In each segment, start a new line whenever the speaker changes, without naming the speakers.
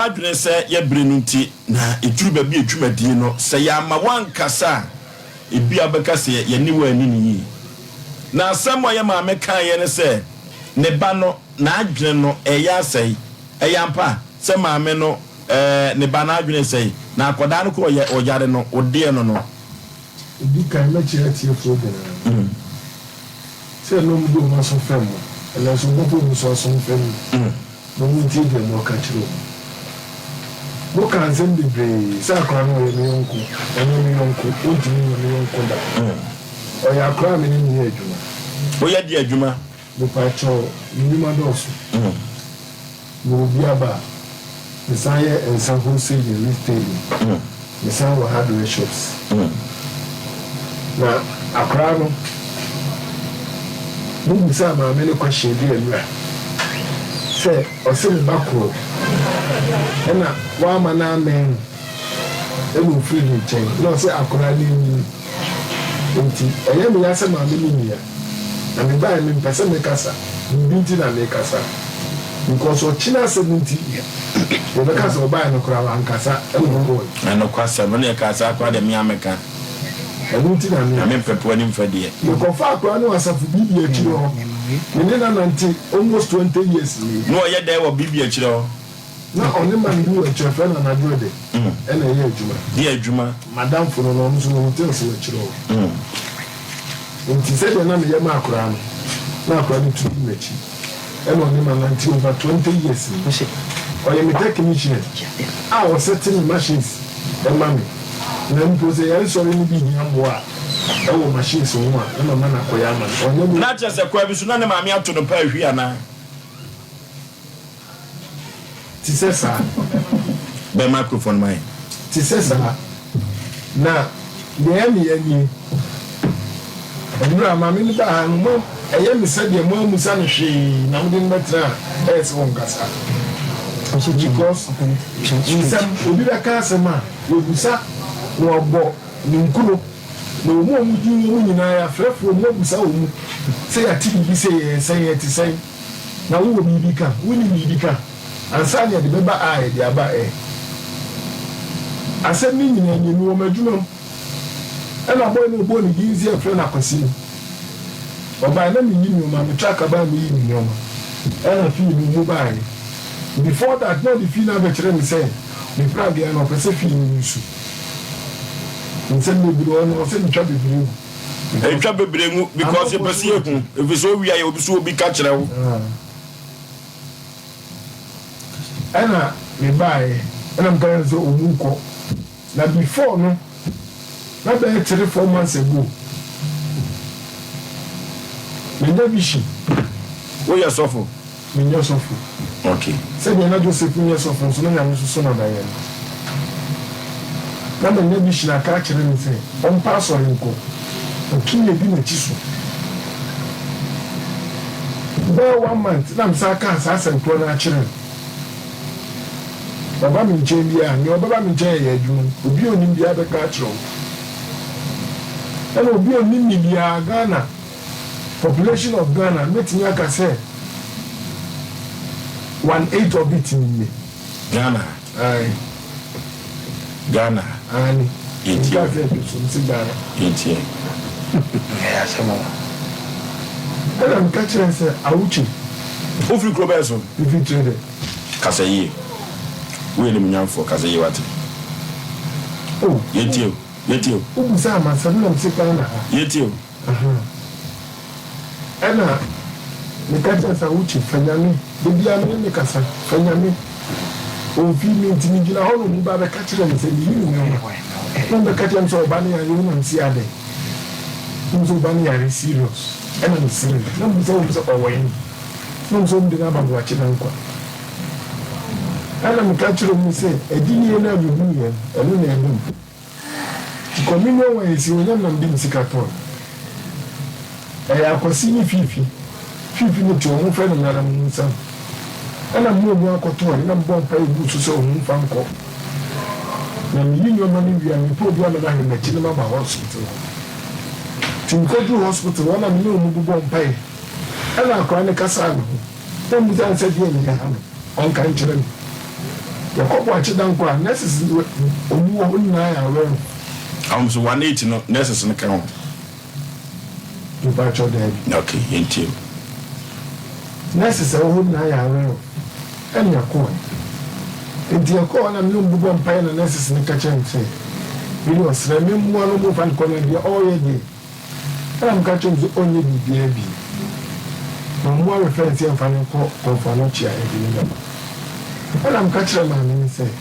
adwene se ye brenunti na eturu ba bi etwumadie no se ya ma wankasa ebi abeka se ye ni wani ni na asamo ye ma meka ye ne se ne ba no na adwene no eya asai eya mpa se ma me no ne ba na adwene sei na akoda no ko ye ojare no ode no no
ebi kan na chira tie fo gana se no mdo ma so fam ela so mdo so fam no mti de no ka chiro mo kan sem de bre sa kwa no ye yonko eno yonko oji ni yonko da o ya kwa me ni adwuma
o ya di adwuma
mo pa cho ni ma do so mo bi aba me say en san wholesale retailing me say we hardware shops na akra no mo bi sa ma me ne kwa shedi anura se o se me bakro ena wa mana men enu free ni chen no se akora ni nti eye me ya se ma me ni ya na me ba me pese me kasa binti na me kasa because o china 70 o be kasa o ba no kora wa nkasa enu ko
na kwasa no ne kasa kwa de me ameka
binti na
me pepo ni mfadie
you go fa akora no asafu bibi akiro me na nanti almost 20 years
no ye dey wo bibi akiro
na only man who a children and a good day. And a year juma.
Dear Juma,
Madame for no long so tells you a child. And he said, I'm a Yamakran. Now, according to the Mechi. And only man until over 20 years. Or you may take me here. I was setting machines. And mammy. Then was a answer in the young boy. Oh, machines, and a man of Koyaman.
Not just a quavis, none of my out to the pay here now.
Tisesa
be microphone mine
tisesa na ye ndura mama ni ba no eye mi se de mo amusa no hwe na mo de metra es won kasa because nsem obi be ka asema obusa no obo ni nkuno na omu di mu nyina ya frefo mo obusa omu se ya ti bi se ye ti sai na wo bi ka woni bi ka ansanya de beba ai de aba asem ni nyina nyinu wo madwuma ena boy no bo ni gizi afre na kwasi oba na mi nyinu ma me traka ba mi yi nyoma ena fi mi mu ba before that no the fi na be kire mi say me prag ya no pese fi ni su nsem me biro no se mi twa bebre
e twa bebre mu because e pese ekun e fi so wi aye obi so obi ka kire wo ena
me bae ena mkan so omunko na before no na be 3-4 months ago me debishi
wo ya sofo
me nyo sofo
okay
se be na Joseph nyo sofo so na nyamu so na daye na me debishi na ka kire mi se on pass on nko o kinye bi na chiso be 1 month na msaka sa sento na kire baba mi nche bia ni baba mi nche ye adwuma obi onim bia be ka kiro and obi onim bia Ghana population of Ghana metin aka say 1/8 of it in
Ghana Ghana
ani
eti
so Ghana
eti
ya sama and am catch say awuchi
ofri krobeso
if trade
kasaye we ni mnyamfo kasaye wate
oh
yetio
ubusa amasabu na msikana
yetio
ana nikata sa uchi fanyami bibia me me kasa fanyami o fi mi ntimi gina hono mu ba be ka kire me se yi no no be ka kire me so ba ne ya yo na nsi ade nso ba ne ya serious ana ni serious na mu so owen no so ndi na ba bo achi na nkwa ana me ka kire me se edini na bi hu ye eno na enu communion wa esi onya na mbi msikaton akwasi ni fifi ni to mo fe na na musa ana mo mo akoto na mbon pa ibu so so mo fa nko na mi yi nyoma ni wi ami po bua na na chi na ba hospital tinko du hospital wana mi no mu bon pa ana akwa ne kasa no mo musa se die ni ka on kan kire The couple are children, necessary.
So 180 no necessary count.
You batch your dead.
Okay, into
Necessary wouldn't I have and your coin. Into your coin, I'm no boom pine and necessary catch and say. You know, Slim, one move and call and all your day. I'm catching the only baby. No more reference and final call for no chair. And I'm catching my name say.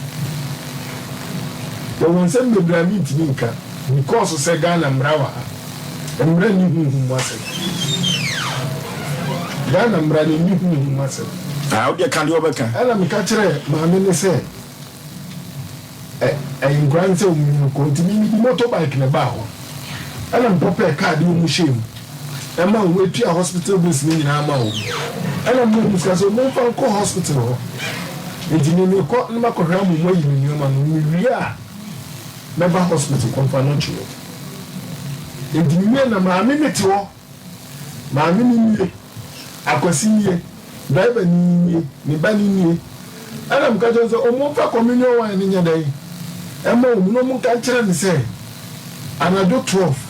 The one send me blaming to Nika because of Sagan and Brawa and branding whom was it. Gan and branding whom was it.
How do you can overcome?
And I'm catching my name say. And granted, you continue motorbike in a bow. And I'm prepared card you machine. And I'm wait to a hospital business in our mouth. And I'm going to say, so no for hospital. It didn't make caught in my program way in your man. We are never hospital confidential. It didn't mean a minute or my mini. I could see driver me banning me. And I'm going to say, oh, more for communion in your day. And no more can tell me say. And I do 12.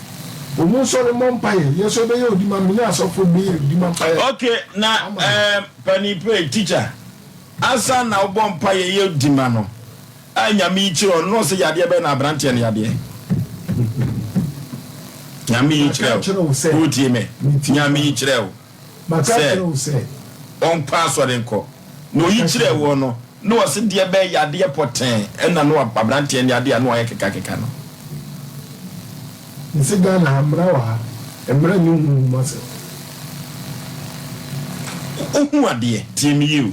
We sorry, Mompire. Yes, so they owe the Maminas of me. Okay,
now, Penny Pay teacher. Asa na obon paye ye dimano anya mi chiro no se yade be na branche ne yade nyami chiro uti me nyami chiro
makachiro se
on pass or enko no yi chiro wo no no se de be yade poten na no branche ne yade no ayekeka no
nsiga na amrawa emra nyu mase
ohu ade timi you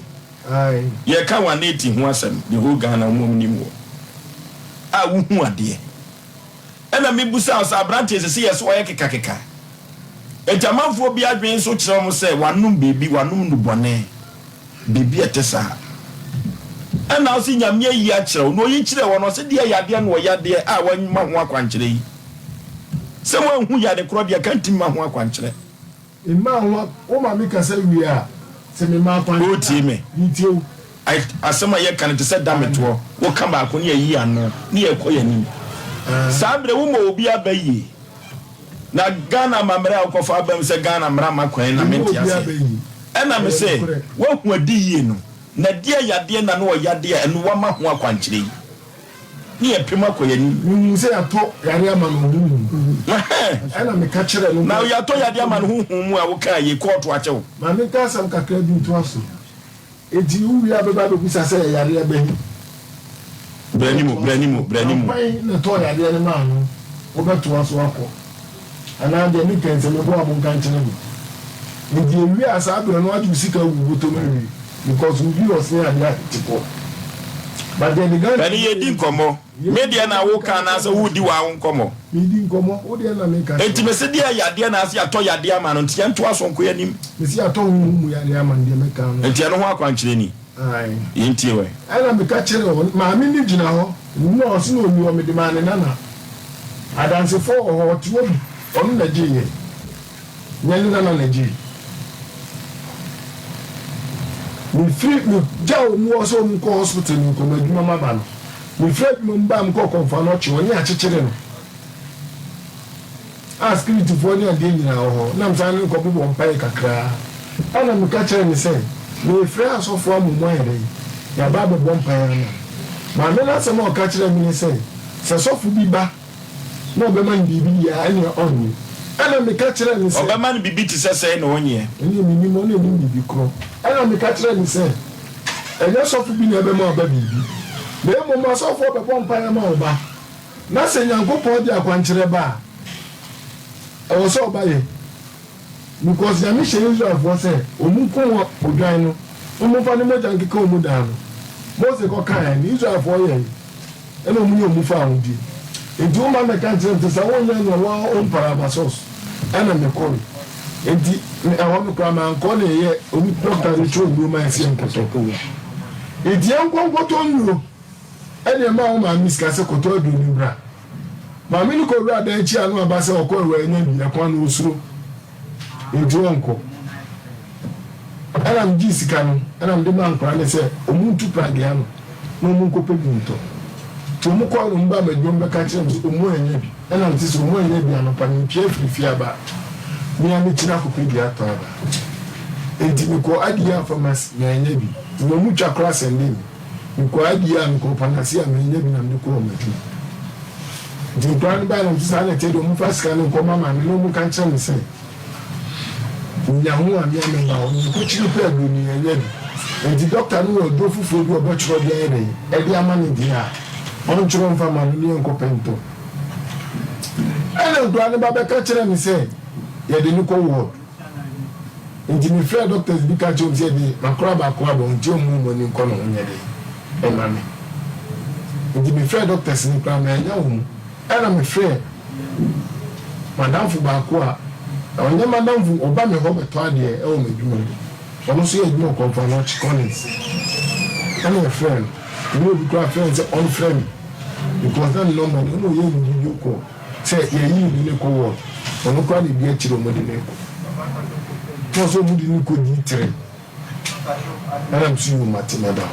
aye
ye ka 180 ho asem the whole Ghana mum ni mo a wo hu ade ena me busa us abrante se yes wo ye keka etamanfo bi adwen so kire mo se wanum bebi wanum nu bone bebi etesa ena o si nyame yi a kire no yi kire wo no se de yade no yade a wan ma ho akwankire yi se wo hu yade kro de kan tim ma ho akwankire
imma ho o ma mi ka se wi a se me ma kwan
o ti me
ntiu
ai asema ye kan te se dameto wo ka ba ko ne yi ano ne ye ko yani sabre wo mo obi abayi na Ghana mamre akofa abam se Ghana mra makwan na menti ase ena me se wo hu adi yi no na dia yade na no yade enu wa ma ho akwankire yi ne ye pema ko yani
mu se ato yare ama no hu ena me ka kire no
na ya to yade ama no hu mu a wo ka ye court wa chewo
ma me ka sam kakra bi to aso edi wu ya beba be kusa se yare abayi
Branimu.
Na to yade ne ma no wo be to aso akọ ana de mi pense me bo abun kan kire ni edi wi asa abro no adu sika wu to me because we be us here and tipo but then the guy
bani ye din komo media na wo kan na so wudi wa won komo
mi din komo wo de na me ka
enti me se dia yade na ase ato yade ama no ntia nto aso nko yanim
me si ato mu yade ama de me kan
enti no ho akwankire ni
ai
yenti we
ana me ka kire wo ma mi ni gina ho no so no mi o me de ma ne nana adanse fo ho ti wo bi on na jiye nyani na na jiye mi free mi jaw mu oso mu ko hospital ni ko ma djuma ma ba no mi free mi mba m ko konfa no chi woni achechire no a spirit for ni ade nyina ho na msa ni ko bibo mpa kakra ana mi ka kire ni say mi free aso fo mu mo ere ya ba bo mpa ya na ma me na se mo ka kire mi ni say se sofu bi ba no be man bibi ya ani on ana me ka kire ni say
obema ni bibi ti sese na onye
eni mi ni mo ni bibi kro ana me ka kire ni say enye sofu bi na be ma ba bibi be mo ma sofu be pompa ya ma oba na se nyankopon di akwankire ba e wo so ba ye because ya mi she Israel for say omunkun odwan no omu fa ni mo janki ka omu da no mo se ko kan ni Israel for ye ena omu ni omu fa ahudi enti o ma me kan kire te sa won nya no wa on para basos ana me ko enti me awo me kwa ma nko na ye omu doctor ni tro lu ma esi nko ko enti enko to nuro ene ma o ma miska se ko to do ni bra ma mi ni ko ru adan chi anu aba se o ko ru enya bi e kwa no osuro enti onko ana mji sika no ana mde ma nkora ne se omuntu prage ano no mu ko pe binto to mu ko no mba madwom be ka kire mu enye bi na nti so mu enye bi anopa ni pie frifia ba ni ami tina ko pe bi ato ba enti mi ko adia pharmacy na enye bi no mu twa class ending mi ko adia mi ko panasia na enye bi na mi ko madu di plan ba no sa na te do mu fast kan ko mama mi no mu kan kire mi say nyahu ami ami ba o ko chiri pe du ni enye bi enti doctor no do fufu do obo chiro bi ere e bi amani di a on chiro mfa ma ni enko pento ene do ani ba be ka kire mi say ye de ni ko wo enti mi frɛ doctors bi ka chom say bi makora ba ko abo nti o mu ni ko no nye de e ma me enti mi frɛ doctors ni pra na nya wo mu ena mi frɛ madam fu ba ko a onye madam fu oba me ho beto ade e o medwuma ono so ye dwuma ko fa no Collins ana a friend you know because friends on friend because that number no ye ni you ko say ye yi ni ko wo ono kwa ni bi a chiro mo de ne ko so mu di ni ko di tere ana msu mu matina da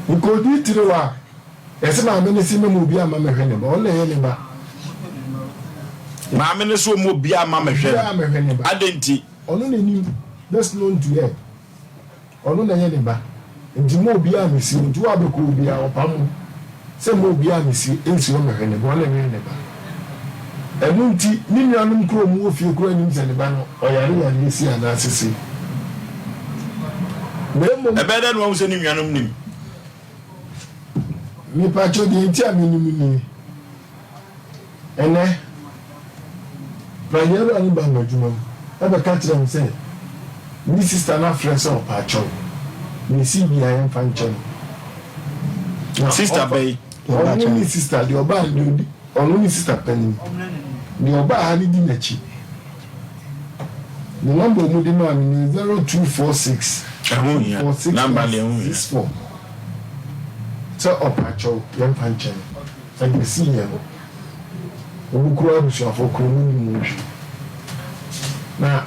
ho ko di tere wa ese ma me ne si me mu bi ama me hwe ne ba ona ye ne ba
maame ne so mo bia ma mehwe adenti
ono ne nim best known to ye ono na ye ne ba nti mo bia me si nti wa be ko bia opam se mo bia me si ensi o mehwe ne ba ona ne ba enu nti ni nuanum kro mu ofie kro anim se ne ba no oyare ya ne si ana asese
ebeda no wo se ni nuanum nim
mi pa cho di nti amini ni ene Panyero ani ba madwuma aba ka kire m say ni sister na friend o pa cho ni si bi ayen fa nchen
sister bay
ono ni sister di oba ndi ono ni sister penin ni oba ha ni di nachi ni number mu di no ami 0246
number le
64 so opa cho yen fa nchen and the senior obukuru abusuafo kromu ni mu na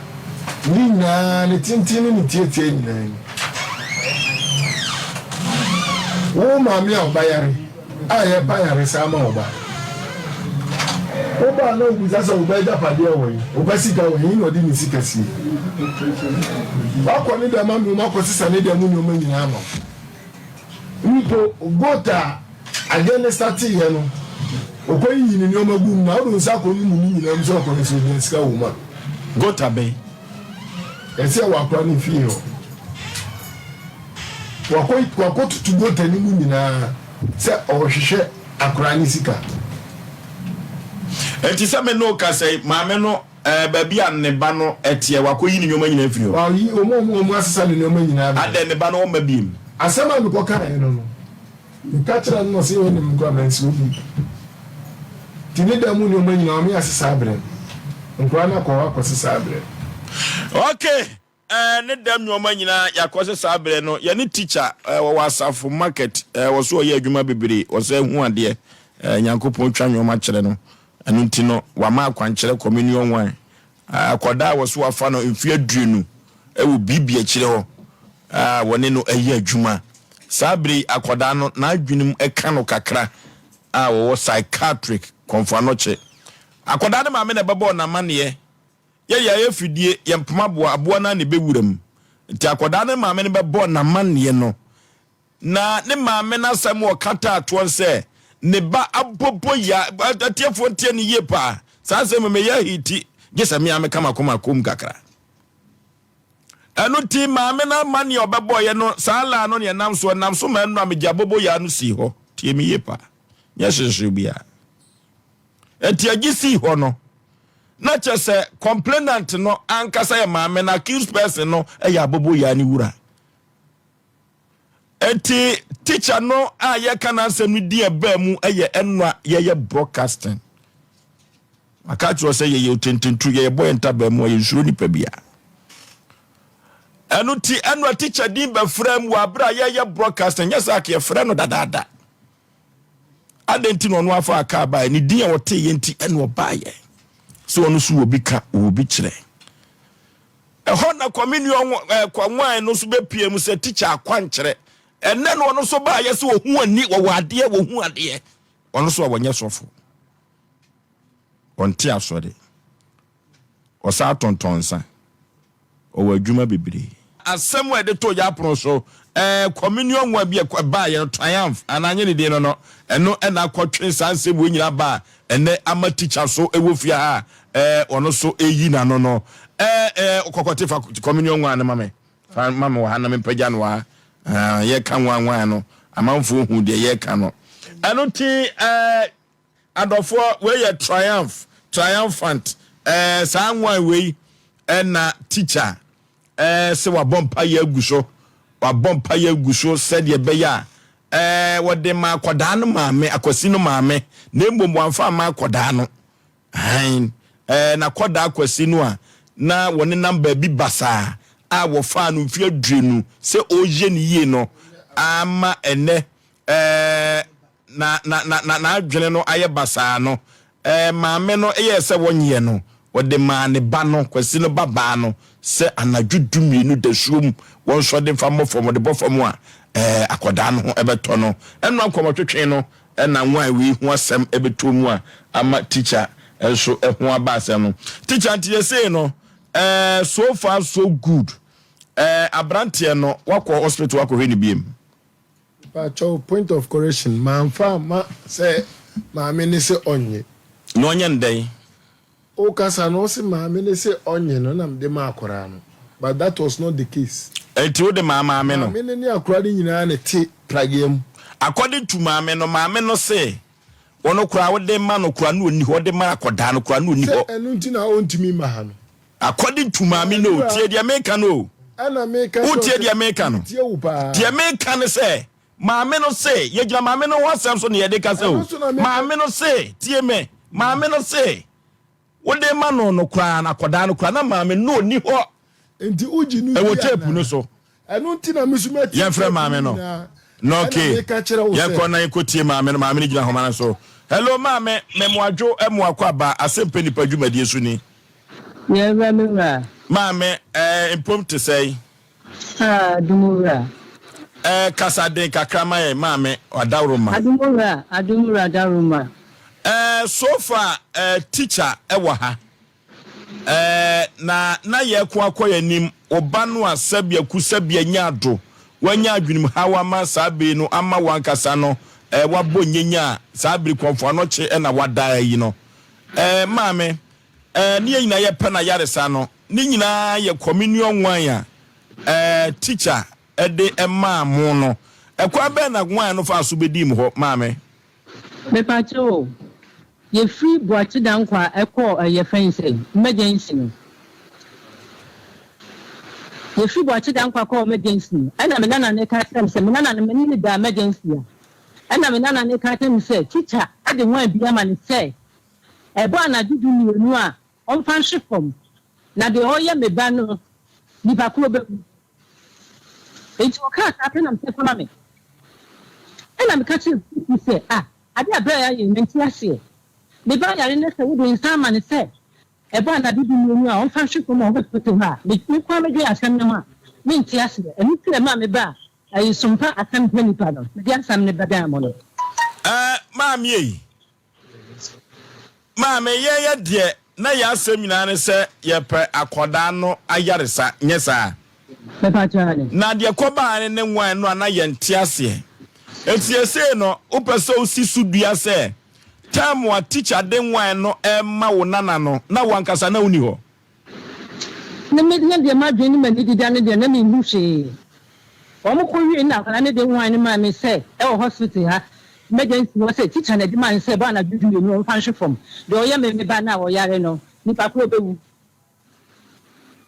nina ne tintin ni tietie nyina ni wo maami a obayare a ye bayare sama oba oba na obuza so oba ja pade ewo oba sika wo yin no di ni sika si akọ ni da mami mo akọ sisa ni da mu ni o manyina ama nko gota agene starti ye no okoyi ni omagum na o nsa ko ni mu ni nyina nso ko nso ni sika wo ma
gota be
ese wa kwa ni fie ho wako tutu gota ni mu nyina se o hwehwe akora ni sika
enti se me no ka sei maame no ba bia ne ba no etie wakoyi ni nyoma nyina firi ho
wa yi omo asesa ni nyoma nyina
ade ne ba no o ma biem
asema mi ko kan no nka kira no se wo ni mu kwa menso bi tini da mu nyoma nyina o mi asesa abre nkwa na ko akosesa abre
okay ne dam nyoma nyina yakosesa abre no ye ni teacher wo wasafo market wo so ye adwuma bebere wo so hu ade nyankopon twa nyoma kire no anu ntino wa ma akwankire communion wan akoda wo so afa no mfi aduenu ewo bibia kire ho woni no ayi adwuma sabri akoda no na adwunum eka no kakra wo psychiatric konfanoche akoda ne maame na bebo na mane ye fidie ye mpoma boa na ne bewuram nti akoda ne maame ne bebo na mane no na ne maame na sam wo kata ato se ne ba abobo ya atiefo ntie ne ye pa sa se me ya hiti gesa me ame kama koma kom kakra anu ti maame na mane obebo ye no sala no ne nam so ma no amegya bobo ya no si ho tie me ye pa nya hwehwe bia enti agisi ho no na chese complainant no ankasa ya maame na accused person no ya abobo ya ni wura enti teacher no ye kana asem di eba mu ye enwa ye broadcasting aka tro say ye otententu ye boy ntaba mu ye nsuro ni pa bia enu ti enwa teacher din ba frame wa bra ye broadcasting yes aka ye frame no dadada adenti no afa aka ba ni din wote ye nti enwa ba ye so onu su obi ka obi kire ehona communion kwa nwan no so be pie mu se teacher akwankire and then one also buy yes who need what dear who are dear one also when yes of on tia sorry or Saturn tonsa or Juma Bibri as somewhere the to ya so communion will be a buy a triumph and I need dinner no and no and I quite transit when you are bar and then I'm a teacher so a wolf ya or no so a yina no kokotifa communion one mama mama wa hana me pajanwa ye kan wan no amanfo hu de ye kan no eno ti adofo we ye triumphant sa wan we na teacher se wa bompa ye aguso said ye be ya what de ma koda no maame akwasi no maame na mbom anfa ma koda no na koda akwasi no a na woni number bi basa a wo fa no mfie adrenu se oje ni ye no ama ene na adwene no aye basa no maame no eye se wonye no wode ma ne ba no kwasi no baba no se anadwudumienu da suom won so de fa mofom de bofom a akoda no ebeto no eno akomotwetwe no na nwan wi hu asem ebeto mu a ama teacher so ehu abasem no teacher antie say no so far so good abrantie no wako hospital wako hwe ni biem
but point of correction man fa ma say maame ni se onye
no onye ndai
o kasa no se maame ni se onye no na mde ma akora no but that was not the case
enti wo de maame no
maame ni akora ni nyina na ti pragem
according to maame no say wono kura wo de ma no kura no oni ho de ma akoda no kura no oni ho
enu nti na o ntimi ma ha no
according to maame no tie dia meka no
ana meka
o tie dia meka no tie meka no say maame no say ye gina maame no wasam so ne ye de ka say o maame no say tie me maame no say wo de ma no kura na akoda no kura na maame no oni ho
enti uji nu
e wo tape no so
enu nti na mesumati
ye frɛ maame no okay ye ko na ko tie maame no gina homa na so hello maame memwadwo emwakwa ba asempe nipa dwumadie so ni
ye ramira
maame impromptu say
dumura
kasade kakrama ye maame adawroma
adumura daruma
so far teacher ewo ha na ye ko akoya nim oba no asabia kusabia nyado wanya adwunim hawa ma sabe no ama wankasa no wabɔ nyenya sabiri konfo no che na wada yi no maame ne nyina ye pɛ na yaresa no ne nyina ye communion wan ya teacher de ema mo no ekwa be na wan no fa so bedi mu ho maame
me pacho ye free boachi dankwa ekọ ye fence emergency no ye free boachi dankwa call emergency ana me nana ne ka sem se me nana ne me da emergency ana me nana ne ka tem say teacher ade wan bia ma ne say ebo ana dudu mienu a on fan shifom na de hoye me ba no ni ba ko be enti o ka ta pe na me fona me ana me ka tem say ade abra ya ye menti ase me ba ya ne say wo do insan ma ne say ebo ana dudu mienu a on fan shifom o be to ha me kwa me dia asem ne ma menti ase eni tire ma me ba ayi SOMPA asem pe ni pa no me dia asem ne ba da mo no
maame yi maame ye de na ya asem nyina ne se ye pe akoda no ayaresa nyesa
me pa chane
na de koba ne nwan no na ye ntiase etiese no opese osisu dua se time wa teacher de nwan no ma wo nana no na wankasa na uni ho
ne me de ma dwene ma didi da ne de na me hu hwe omo ko wi na kana ne de nwan ne ma me se e wo hospital ha emergency no say teacher na di man say ba na dudu you no fan from de oya me ba na wo yare no ni pa ko be wu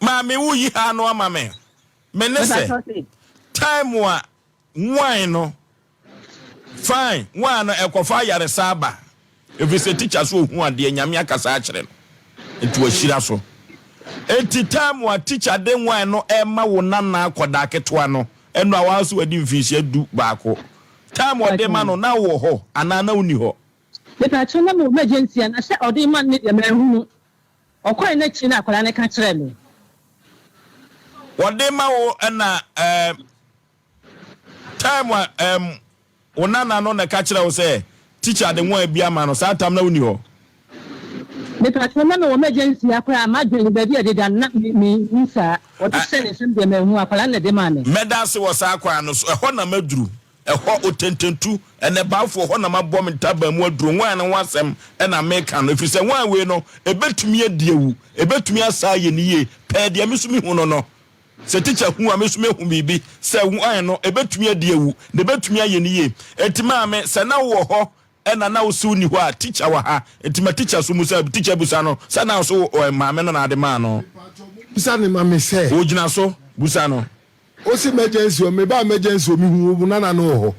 ma me wu yi ha no ama me ne say time wa nwan no fine nwan no ekofa yare saba if it's a teacher so hu ade nyame akasa a kire no etu ashira so enti time wa teacher de nwan no ma wo nana akoda ketoa no eno awanso wadi mfinhia du baako time wa de ma no na wo ho ana na uni ho
me pa chona me emergency na se odi man ne de mehunu okoi na chi na akoda ne ka kire me
wode ma wo na time onana no na ka kire wo say teacher de won bia ma no sa tam na woni ho
me patro na me emergency akwa ma dwen ba bia de da na me nsa o to say ne sem de me hu akwala na de ma me
medase wo sa akwa no so ho na maduru ho otententu ene baafo ho na mabom ntaba mu aduru wan na wasem na meka no efise wan we no ebetumi adiewu ebetumi asa ye niye pe de mesumi hu no se teacher hu amesumi hu bibi se wan no ebetumi adiewu de betumi aye niye etima me se na wo ho na wo su ni ho a teacher wa ha etima teacher so musa teacher busa no se na so maame no na de ma no
busa ni maame se
o gina so busa no
o si emergency o me ba emergency o mi hu nana no ho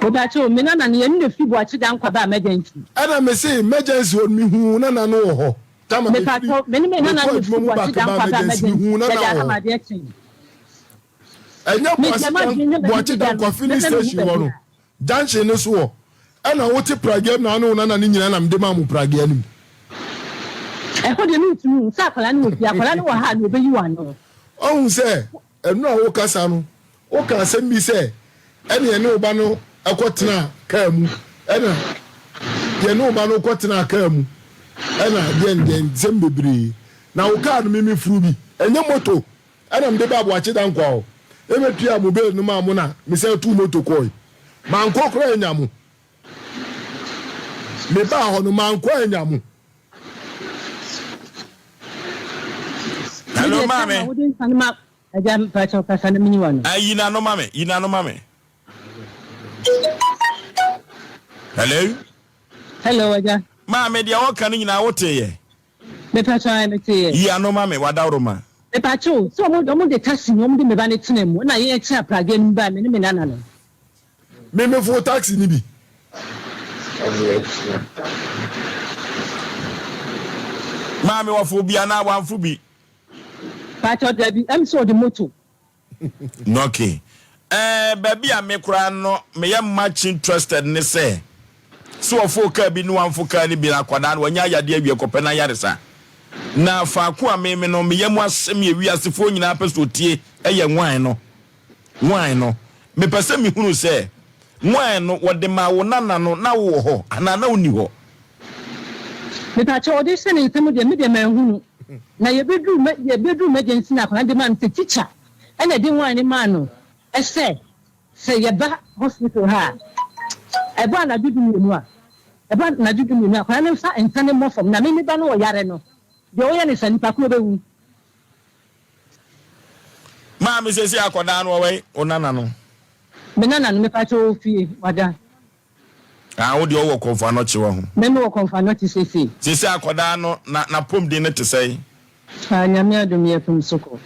Obacho me nana ne yenu fi bo achi dan kwa ba emergency
ana me say emergency o mi hu nana no ho tama
me pato me ni me nana ne fi bo achi dan kwa ba emergency hu nana ho
enya bo achi dan kwa filling station ho no junction ne so ho ana wo ti prage na no nana ni nyina na mde ma mu prage anim
ho de mi tu sa kwala ni obi akwala ni wo ha no obeyi wa no
ohun se enu a wo kasa no wo ka asem bi se ene ene oba no akotena ka mu ena ye no oba no akotena ka mu ena den zembebri na wo ka no mimi furu bi enye moto ena mde ba bo achi dan kwa o emetua mu be no ma mu na me se tu moto koi man ko kro enyamu me ba ho no man ko enyamu
hello mame
ajam pacho kasana mini wano
ayina no mame hello
aja
mame dia wo kan nyina wo teye
me pacho ay me teye
ya no mame wadawro ma
me pacho so mo de taxi mo de me ba ne tinemu na ye cha praga ni ba me ni me nana no
me fo taxi ni bi
mame wo fo bia na wan fo bi
pacho debi am so the moto
okay baby a me kura no me ye much interested ne say so fo ka bi no wan fo ka ni bi na kwada no nya yade awie kope na yaresa na fa ko a me no me ye mu asem ye wiase fo nyina peso tie eye nwan no me pese me hunu say nwan no wode ma wo nana no na wo ho ana na oni ho
me pacho odi se ni temu de me de ma hunu na ye bedru emergency na kwa de man teacher ena de wan ni man no ese se ye ba hospital ha e ba na dudu mu a kwa na sa entane mo fom na me ba no wo yare no de wo ye ne sanipa ko be wu
ma me se akoda no we onana no
me nana no me pa cho fie wada
wo de wo konfa no chewo ho
me no konfa no ti se
akoda no na pom de ne te sei
nyame adom ye fum soko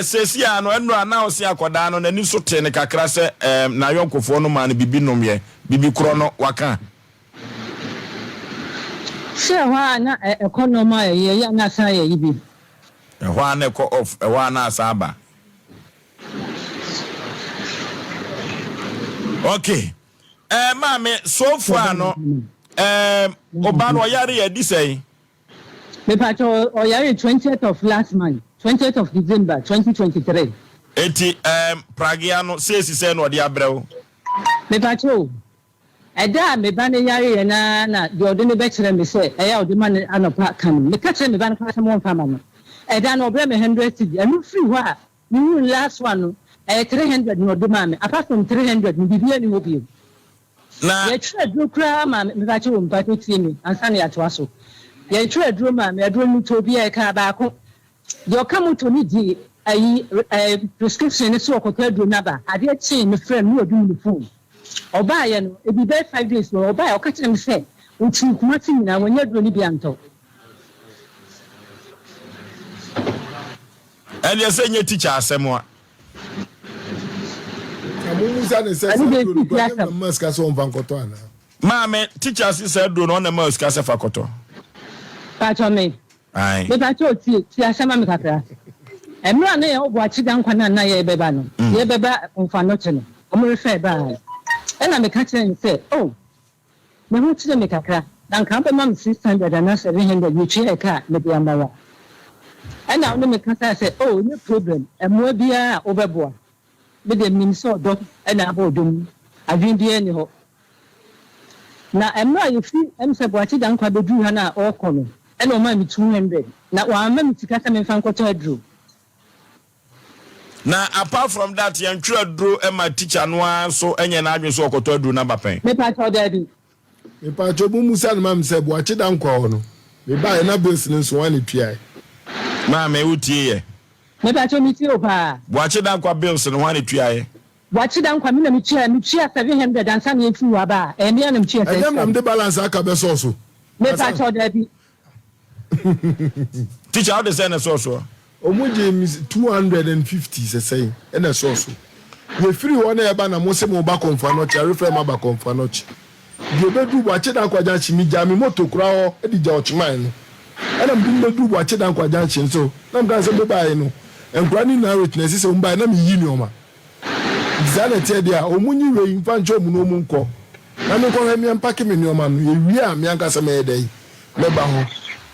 sesi ano enu ana osi akoda no nani so te ne kakra se na yonkofo no ma no bibi nomye bibi kro no waka
se wa na economy ye ya na sa ye yibi
wa na ko off wa na asaba okay mame so far no oba no yare ye di sei
me pato o yare 20th of last month 20th of December 2023
eti pragiano sesi se no de abrɛw
me pato eda me ba ne yare ye na de ode ne be kire me se eya ode man anopa kan me ka kire me ba ne ka mo mfa ma no eda no obre me 100 cedi anu free ho a me last one no 300 no ode ma me apart from 300 me bibia ni obi na ye kire dro kra ma me ba kire wo mpato tie me ansa na ya to aso ye kire dro ma me dro mu to bia e ka ba ko yo come to me di prescription so okoto dro na ba ade chi me friend no odu mu phone oba ye no e bi be 5 days no oba ye o ka kire me say unti kuma ti na wonya dro ni bia nto
and you say nye teacher asemwa
amuza ne se maska so mvankoto ana
mame teacher say do no na maska se fakoto
pacho me
ai
be pacho ti asema me kakra emra na ye obo achi dan kwana na ye beba no ye beba mfa no che no omo refer ba ena me ka kire say oh me hu kire me kakra dan kan be mam 600 and 700 you che ka me be amawa ena no me ka say oh no problem emo bia obeboa be the minso do and abodum adwindie ni ho na emra yefi emse boachi dan kwa bedu ha na okono ena o ma mi 200 na wa ma mi tika se me fan kwato adru
na apart from that yantwe adru e ma teacher no so enye na adwen so okoto adru na bapen
me pa cho daddy
me pa cho bu musa na mam se boachi dan kwa ho no me ba na business so wan tuai
ma me utie ye
me pa cho mi ti o pa
boachi dan kwa bills no wan tuai
boachi dan kwa mi na mi chia 700 dan sa na efi wa ba e me na mi chia 700
e dem na de balance aka be so
me pa cho daddy
teacher how dey say na so
omuje 250 say na so we free one e ba na mo se mo ba konfa no cha refer ma ba konfa no chi de bedu boachi dan kwa janchi mi jami moto kura ho e di ja ochman no ana mbi bedu boachi dan kwa janchi so na mga se be ba no enkura ni na witness se mba na mi yi ni oma zana tie dia omunyi we infancho mu no mu nko na me ko mi empake me ni oma no ye wi a mi anka se me dey me ba ho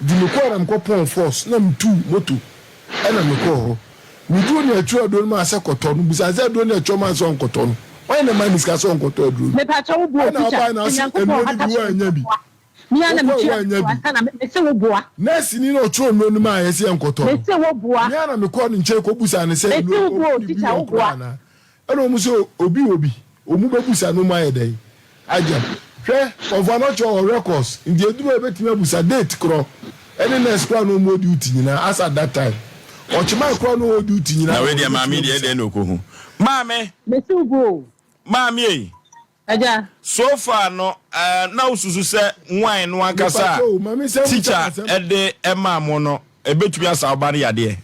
di me ko ram ko pon force na mtu moto ana me ko ho mi du ni atwa do ma ase koto no bisa ze do ni atwa ma so nkoto no why na man discuss on koto do
me pa cho bu teacher mi ana mi chia na me se wo boa
nurse ni no tro no ma ye se nkoto
me se wo boa
mi ana me ko ni nche ko busa ne se
me se wo teacher wo boa
ana o mu so obi omu be busa no ma ye dey aja hwe of anocho records ndi eduro ebetime busa date kro any nurse kwa no mo duty nyina as at that time ochima kwa no duty nyina
na we dia mami de no ko hu mami
me se wo
mami e
aja
so far no na ususu se nwan no akasa teacher ede emamo no ebetumi asa obare yade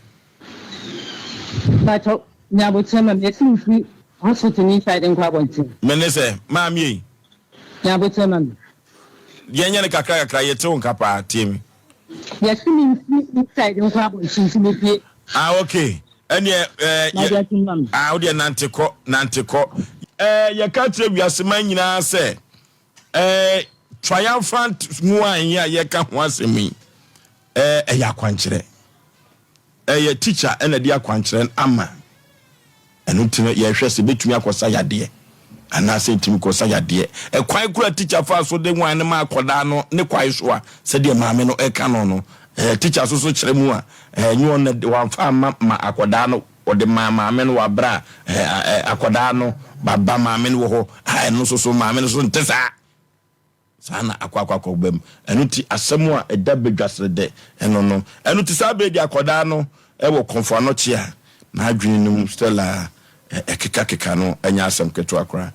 but nyabo tema me se free hospital ni side nkwa bonti
mene se mami e
nyabo tema
yenye ne kakra yete onka pa timi
yes me side nkwa bonti me pie
okay ene odi nanteko ye ka tire wiasema nyina se triumphant nwan ya ye ka ho asemi ya kwankyere ye teacher ena dia kwankyere ama enu tine ye hwe se betumi akosa yade ana se timi kosa yade kwan kura teacher fa so de nwan ne ma akoda no ne kwai so a se de maame no ka no teacher so kire mu a nyu on wan fa ma akoda no ode maame no wa bra akoda no baba maame no ho no so maame no so ntesa sana akwa bem enu ti asemu a eda bedwasre de no enu ti sa be di akoda no wo konfo no chia na adwene num stella ekeka no enya asem keto akra